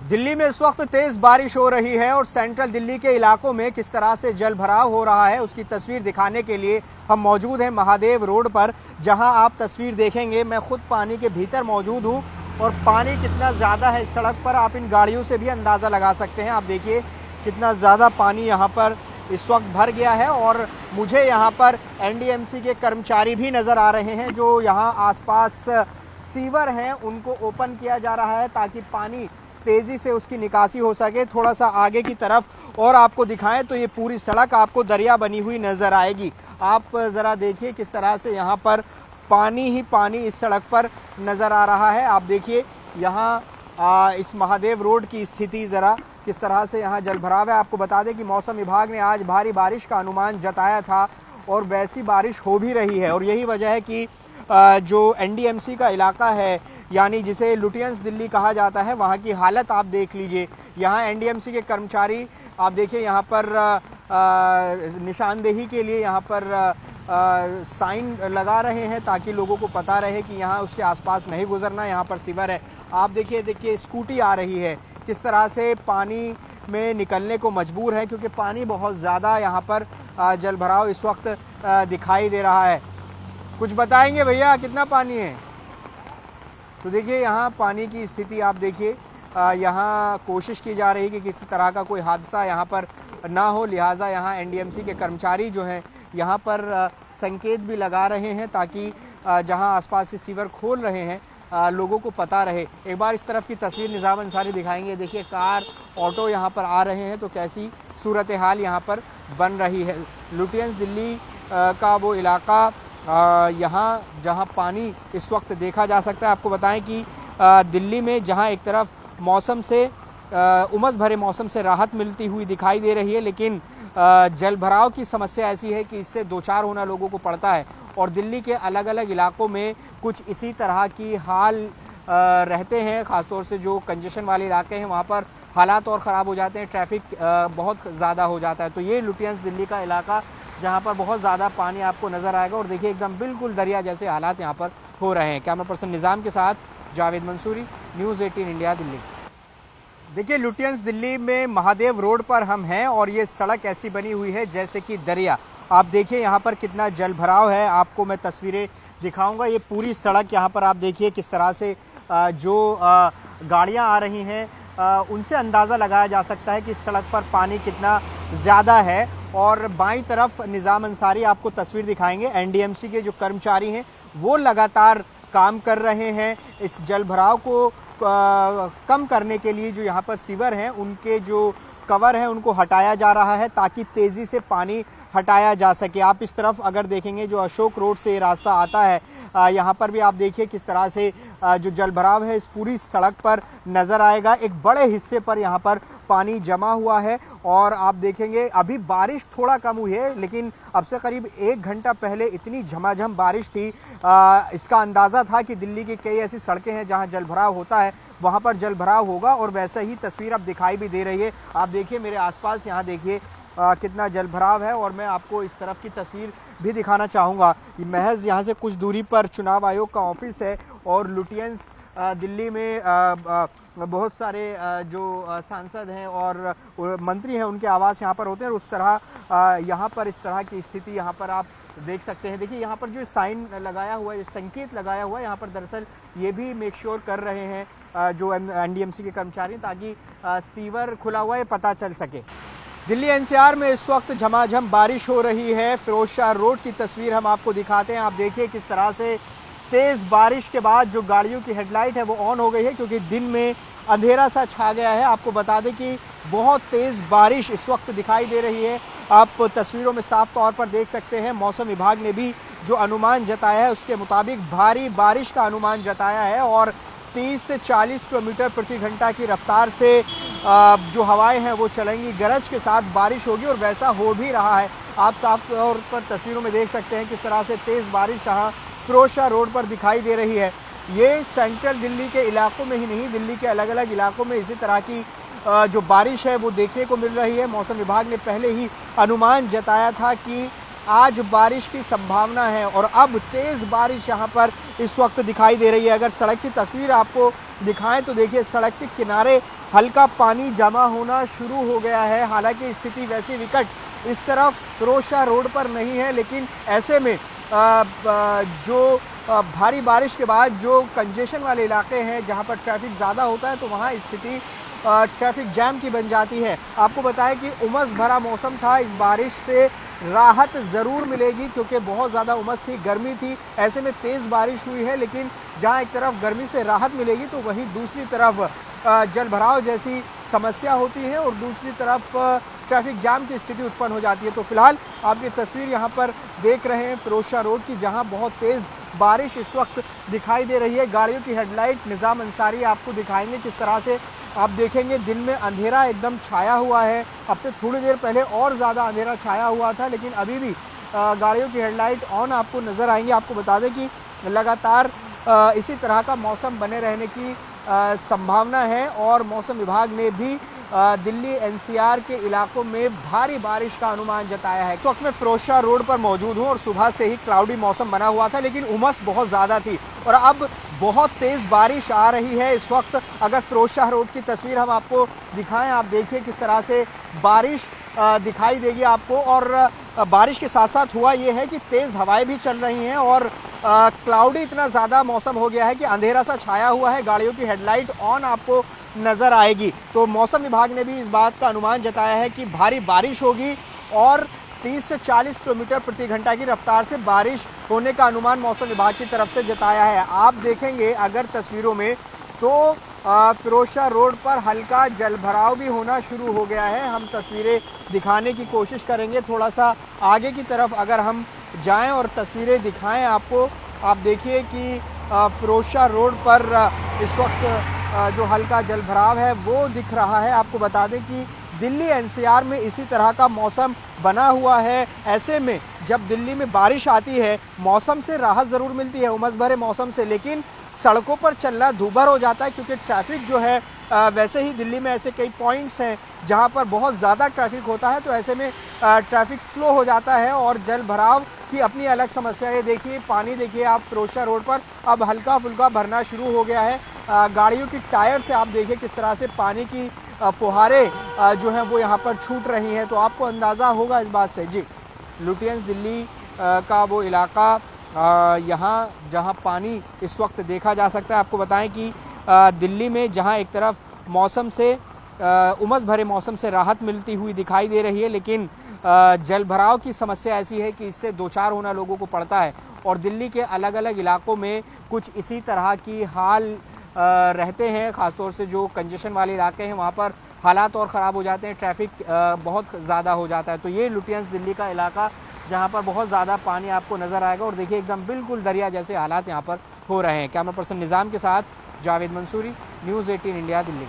दिल्ली में इस वक्त तेज बारिश हो रही है और सेंट्रल दिल्ली के इलाकों में किस तरह से जल भराव हो रहा है उसकी तस्वीर दिखाने के लिए हम मौजूद हैं महादेव रोड पर, जहां आप तस्वीर देखेंगे मैं खुद पानी के भीतर मौजूद हूं और पानी कितना ज़्यादा है इस सड़क पर आप इन गाड़ियों से भी अंदाज़ा लगा सकते हैं। आप देखिए कितना ज़्यादा पानी यहाँ पर इस वक्त भर गया है और मुझे यहाँ पर एनडीएमसी के कर्मचारी भी नज़र आ रहे हैं जो यहाँ आसपास सीवर हैं उनको ओपन किया जा रहा है ताकि पानी तेजी से उसकी निकासी हो सके। थोड़ा सा आगे की तरफ और आपको दिखाएं तो ये पूरी सड़क आपको दरिया बनी हुई नजर आएगी। आप जरा देखिए किस तरह से यहाँ पर पानी ही पानी इस सड़क पर नजर आ रहा है। आप देखिए यहाँ इस महादेव रोड की स्थिति जरा किस तरह से यहाँ जल भराव है। आपको बता दें कि मौसम विभाग ने आज भारी बारिश का अनुमान जताया था और वैसी बारिश हो भी रही है और यही वजह है कि जो एनडीएमसी का इलाका है यानी जिसे लुटियंस दिल्ली कहा जाता है वहाँ की हालत आप देख लीजिए। यहाँ एनडीएमसी के कर्मचारी आप देखिए यहाँ पर निशानदेही के लिए यहाँ पर साइन लगा रहे हैं ताकि लोगों को पता रहे कि यहाँ उसके आसपास नहीं गुजरना, यहाँ पर सीवर है। आप देखिए स्कूटी आ रही है किस तरह से पानी में निकलने को मजबूर है क्योंकि पानी बहुत ज़्यादा यहाँ पर जल भराव इस वक्त दिखाई दे रहा है। कुछ बताएंगे भैया कितना पानी है? तो देखिए यहाँ पानी की स्थिति आप देखिए, यहाँ कोशिश की जा रही है कि किसी तरह का कोई हादसा यहाँ पर ना हो, लिहाजा यहाँ एनडीएमसी के कर्मचारी जो हैं यहाँ पर संकेत भी लगा रहे हैं ताकि जहाँ आसपास से सीवर खोल रहे हैं लोगों को पता रहे। एक बार इस तरफ की तस्वीर निज़ाम अंसारी दिखाएंगे। देखिए कार ऑटो यहाँ पर आ रहे हैं तो कैसी सूरत हाल यहाँ पर बन रही है। लुटियंस दिल्ली का वो इलाका यहाँ जहाँ पानी इस वक्त देखा जा सकता है। आपको बताएं कि दिल्ली में जहाँ एक तरफ मौसम से उमस भरे मौसम से राहत मिलती हुई दिखाई दे रही है, लेकिन जल भराव की समस्या ऐसी है कि इससे दो चार होना लोगों को पड़ता है और दिल्ली के अलग अलग इलाकों में कुछ इसी तरह की हाल रहते हैं। ख़ासतौर से जो कंजेशन वाले इलाके हैं वहाँ पर हालात और ख़राब हो जाते हैं, ट्रैफिक बहुत ज़्यादा हो जाता है। तो ये लुटियंस दिल्ली का इलाका जहाँ पर बहुत ज़्यादा पानी आपको नज़र आएगा और देखिए एकदम बिल्कुल दरिया जैसे हालात यहाँ पर हो रहे हैं। कैमरा पर्सन निज़ाम के साथ जावेद मंसूरी, न्यूज़ 18 इंडिया, दिल्ली। देखिए लुटियंस दिल्ली में महादेव रोड पर हम हैं और ये सड़क ऐसी बनी हुई है जैसे कि दरिया। आप देखिए यहाँ पर कितना जल भराव है, आपको मैं तस्वीरें दिखाऊंगा। ये पूरी सड़क यहाँ पर आप देखिए किस तरह से जो गाड़ियाँ आ रही हैं उनसे अंदाज़ा लगाया जा सकता है कि इस सड़क पर पानी कितना ज़्यादा है। और बाईं तरफ निज़ाम अंसारी आपको तस्वीर दिखाएंगे। एनडीएमसी के जो कर्मचारी हैं वो लगातार काम कर रहे हैं इस जल भराव को कम करने के लिए। जो यहाँ पर सीवर हैं उनके जो कवर हैं उनको हटाया जा रहा है ताकि तेज़ी से पानी हटाया जा सके। आप इस तरफ अगर देखेंगे जो अशोक रोड से रास्ता आता है यहाँ पर भी आप देखिए किस तरह से जो जल भराव है इस पूरी सड़क पर नज़र आएगा। एक बड़े हिस्से पर यहाँ पर पानी जमा हुआ है और आप देखेंगे अभी बारिश थोड़ा कम हुई है, लेकिन अब से करीब 1 घंटा पहले इतनी झमाझम बारिश थी। इसका अंदाज़ा था कि दिल्ली की कई ऐसी सड़कें हैं जहाँ जल भराव होता है, वहाँ पर जल भराव होगा और वैसा ही तस्वीर अब दिखाई भी दे रही है। आप देखिए मेरे आसपास यहाँ देखिए कितना जल भराव है और मैं आपको इस तरफ की तस्वीर भी दिखाना चाहूँगा। महज यहाँ से कुछ दूरी पर चुनाव आयोग का ऑफिस है और लुटियंस दिल्ली में बहुत सारे जो सांसद हैं और मंत्री हैं उनके आवास यहाँ पर होते हैं और उस तरह यहाँ पर इस तरह की स्थिति यहाँ पर आप देख सकते हैं। देखिए यहाँ पर जो साइन लगाया हुआ है, संकेत लगाया हुआ है, यहाँ पर दरअसल ये भी मेक श्योर कर रहे हैं जो एनडीएमसी के कर्मचारी ताकि सीवर खुला हुआ है पता चल सके। दिल्ली एनसीआर में इस वक्त झमाझम बारिश हो रही है। फिरोजशाह रोड की तस्वीर हम आपको दिखाते हैं। आप देखिए किस तरह से तेज़ बारिश के बाद जो गाड़ियों की हेडलाइट है वो ऑन हो गई है क्योंकि दिन में अंधेरा सा छा गया है। आपको बता दें कि बहुत तेज़ बारिश इस वक्त दिखाई दे रही है। आप तस्वीरों में साफ तौर पर देख सकते हैं। मौसम विभाग ने भी जो अनुमान जताया है उसके मुताबिक भारी बारिश का अनुमान जताया है और 30 से 40 किलोमीटर प्रति घंटा की रफ्तार से जो हवाएं हैं वो चलेंगी, गरज के साथ बारिश होगी और वैसा हो भी रहा है। आप साफ तौर पर तस्वीरों में देख सकते हैं किस तरह से तेज़ बारिश यहाँ फिरोजशाह रोड पर दिखाई दे रही है। ये सेंट्रल दिल्ली के इलाकों में ही नहीं, दिल्ली के अलग अलग इलाकों में इसी तरह की जो बारिश है वो देखने को मिल रही है। मौसम विभाग ने पहले ही अनुमान जताया था कि आज बारिश की संभावना है और अब तेज़ बारिश यहाँ पर इस वक्त दिखाई दे रही है। अगर सड़क की तस्वीर आपको दिखाएं तो देखिए सड़क के किनारे हल्का पानी जमा होना शुरू हो गया है। हालांकि स्थिति वैसे विकट इस तरफ फिरोजशाह रोड पर नहीं है, लेकिन ऐसे में जो भारी बारिश के बाद जो कंजेशन वाले इलाके हैं जहां पर ट्रैफिक ज़्यादा होता है तो वहां स्थिति ट्रैफिक जैम की बन जाती है। आपको बताएं कि उमस भरा मौसम था, इस बारिश से राहत ज़रूर मिलेगी क्योंकि बहुत ज़्यादा उमस थी, गर्मी थी। ऐसे में तेज़ बारिश हुई है, लेकिन जहां एक तरफ गर्मी से राहत मिलेगी तो वहीं दूसरी तरफ जल भराव जैसी समस्या होती है और दूसरी तरफ ट्रैफिक जाम की स्थिति उत्पन्न हो जाती है। तो फिलहाल आप ये तस्वीर यहाँ पर देख रहे हैं फिरोजशाह रोड की, जहाँ बहुत तेज़ बारिश इस वक्त दिखाई दे रही है। गाड़ियों की हेडलाइट निज़ाम अंसारी आपको दिखाएंगे किस तरह से। आप देखेंगे दिन में अंधेरा एकदम छाया हुआ है, अब से थोड़ी देर पहले और ज़्यादा अंधेरा छाया हुआ था, लेकिन अभी भी गाड़ियों की हेडलाइट ऑन आपको नज़र आएंगी। आपको बता दें कि लगातार इसी तरह का मौसम बने रहने की संभावना है और मौसम विभाग ने भी दिल्ली एनसीआर के इलाकों में भारी बारिश का अनुमान जताया है। इस वक्त मैं फिरोजशाह रोड पर मौजूद हूं और सुबह से ही क्लाउडी मौसम बना हुआ था, लेकिन उमस बहुत ज़्यादा थी और अब बहुत तेज़ बारिश आ रही है। इस वक्त अगर फिरोजशाह रोड की तस्वीर हम आपको दिखाएं, आप देखिए किस तरह से बारिश दिखाई देगी आपको। और बारिश के साथ साथ हुआ ये है कि तेज़ हवाएं भी चल रही हैं और क्लाउडी इतना ज़्यादा मौसम हो गया है कि अंधेरा सा छाया हुआ है। गाड़ियों की हेडलाइट ऑन आपको नज़र आएगी। तो मौसम विभाग ने भी इस बात का अनुमान जताया है कि भारी बारिश होगी और 30 से 40 किलोमीटर प्रति घंटा की रफ्तार से बारिश होने का अनुमान मौसम विभाग की तरफ से जताया है। आप देखेंगे अगर तस्वीरों में तो फिरोजशाह रोड पर हल्का जलभराव भी होना शुरू हो गया है। हम तस्वीरें दिखाने की कोशिश करेंगे, थोड़ा सा आगे की तरफ अगर हम जाएं और तस्वीरें दिखाएं आपको। आप देखिए कि फिरोजशाह रोड पर इस वक्त जो हल्का जलभराव है वो दिख रहा है। आपको बता दें कि दिल्ली एनसीआर में इसी तरह का मौसम बना हुआ है। ऐसे में जब दिल्ली में बारिश आती है मौसम से राहत ज़रूर मिलती है, उमस भरे मौसम से, लेकिन सड़कों पर चलना दूभर हो जाता है क्योंकि ट्रैफिक जो है वैसे ही दिल्ली में ऐसे कई पॉइंट्स हैं जहां पर बहुत ज़्यादा ट्रैफिक होता है, तो ऐसे में ट्रैफिक स्लो हो जाता है और जल भराव की अपनी अलग समस्या है। देखिए पानी देखिए आप फिरोजशाह रोड पर अब हल्का फुल्का भरना शुरू हो गया है। गाड़ियों की टायर से आप देखिए किस तरह से पानी की फुहारे जो हैं वो यहाँ पर छूट रही हैं, तो आपको अंदाज़ा होगा इस बात से। जी, लुटियंस दिल्ली का वो इलाका यहाँ जहाँ पानी इस वक्त देखा जा सकता है। आपको बताएं कि दिल्ली में जहाँ एक तरफ मौसम से उमस भरे मौसम से राहत मिलती हुई दिखाई दे रही है, लेकिन जल भराव की समस्या ऐसी है कि इससे दो चार होना लोगों को पड़ता है और दिल्ली के अलग अलग इलाकों में कुछ इसी तरह की हाल रहते हैं। ख़ासतौर से जो कंजेशन वाले इलाके हैं वहाँ पर हालात और ख़राब हो जाते हैं, ट्रैफिक बहुत ज़्यादा हो जाता है। तो ये लुटियंस दिल्ली का इलाका जहाँ पर बहुत ज़्यादा पानी आपको नज़र आएगा और देखिए एकदम बिल्कुल दरिया जैसे हालात यहाँ पर हो रहे हैं। कैमरा पर्सन निज़ाम के साथ जावेद मंसूरी, न्यूज़ 18 इंडिया, दिल्ली।